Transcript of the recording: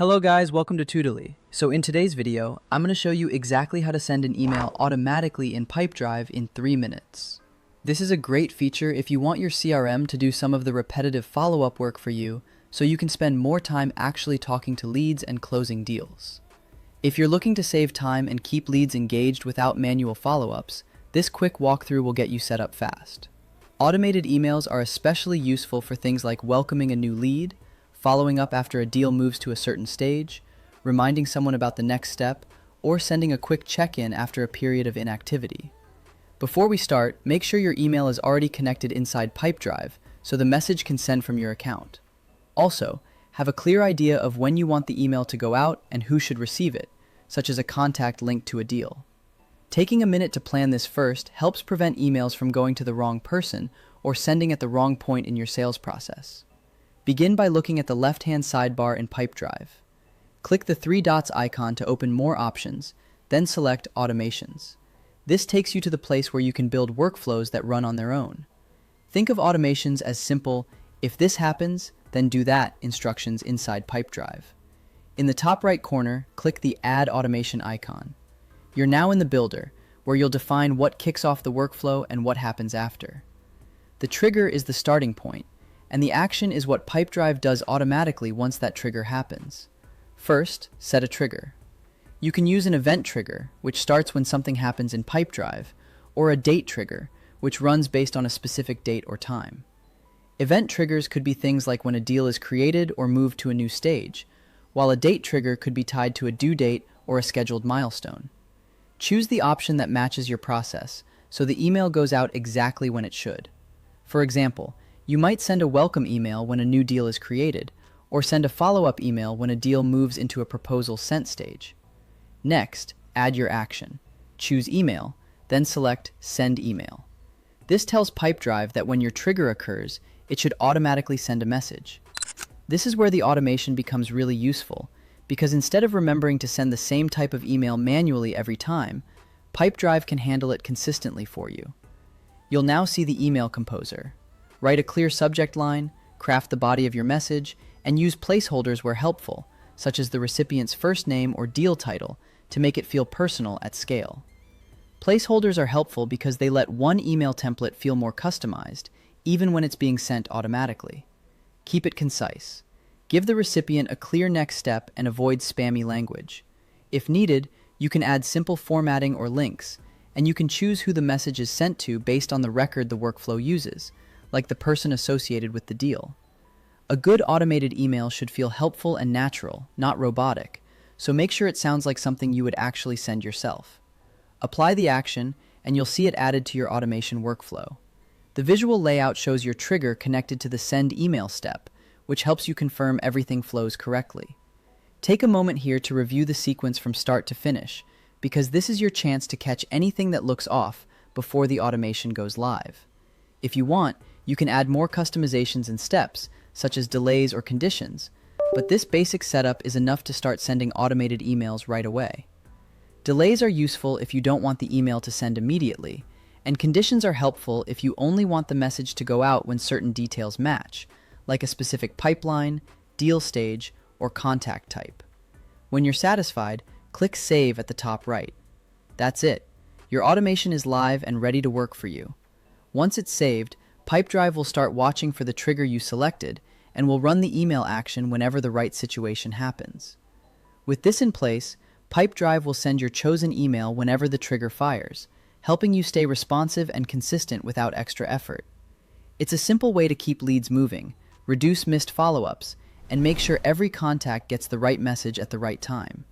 Hello guys, welcome to Tutorly. So in today's video, I'm going to show you exactly how to send an email automatically in Pipedrive in 3 minutes. This is a great feature if you want your CRM to do some of the repetitive follow-up work for you, so you can spend more time actually talking to leads and closing deals. If you're looking to save time and keep leads engaged without manual follow-ups, this quick walkthrough will get you set up fast. Automated emails are especially useful for things like welcoming a new lead, following up after a deal moves to a certain stage, reminding someone about the next step, or sending a quick check-in after a period of inactivity. Before we start, make sure your email is already connected inside Pipedrive so the message can send from your account. Also, have a clear idea of when you want the email to go out and who should receive it, such as a contact linked to a deal. Taking a minute to plan this first helps prevent emails from going to the wrong person or sending at the wrong point in your sales process. Begin by looking at the left-hand sidebar in Pipedrive. Click the 3 dots icon to open more options, then select Automations. This takes you to the place where you can build workflows that run on their own. Think of automations as simple, if this happens, then do that instructions inside Pipedrive. In the top right corner, click the Add Automation icon. You're now in the builder, where you'll define what kicks off the workflow and what happens after. The trigger is the starting point, and the action is what Pipedrive does automatically once that trigger happens. First, set a trigger. You can use an event trigger, which starts when something happens in Pipedrive, or a date trigger, which runs based on a specific date or time. Event triggers could be things like when a deal is created or moved to a new stage, while a date trigger could be tied to a due date or a scheduled milestone. Choose the option that matches your process, so the email goes out exactly when it should. For example, you might send a welcome email when a new deal is created, or send a follow-up email when a deal moves into a proposal sent stage. Next, add your action. Choose Email, then select Send Email. This tells Pipedrive that when your trigger occurs, it should automatically send a message. This is where the automation becomes really useful, because instead of remembering to send the same type of email manually every time, Pipedrive can handle it consistently for you. You'll now see the email composer. Write a clear subject line, craft the body of your message, and use placeholders where helpful, such as the recipient's first name or deal title, to make it feel personal at scale. Placeholders are helpful because they let one email template feel more customized, even when it's being sent automatically. Keep it concise. Give the recipient a clear next step and avoid spammy language. If needed, you can add simple formatting or links, and you can choose who the message is sent to based on the record the workflow uses, like the person associated with the deal. A good automated email should feel helpful and natural, not robotic, so make sure it sounds like something you would actually send yourself. Apply the action, and you'll see it added to your automation workflow. The visual layout shows your trigger connected to the send email step, which helps you confirm everything flows correctly. Take a moment here to review the sequence from start to finish, because this is your chance to catch anything that looks off before the automation goes live. If you want, you can add more customizations and steps, such as delays or conditions, but this basic setup is enough to start sending automated emails right away. Delays are useful if you don't want the email to send immediately, and conditions are helpful if you only want the message to go out when certain details match, like a specific pipeline, deal stage, or contact type. When you're satisfied, click Save at the top right. That's it. Your automation is live and ready to work for you. Once it's saved, Pipedrive will start watching for the trigger you selected and will run the email action whenever the right situation happens. With this in place, Pipedrive will send your chosen email whenever the trigger fires, helping you stay responsive and consistent without extra effort. It's a simple way to keep leads moving, reduce missed follow-ups, and make sure every contact gets the right message at the right time.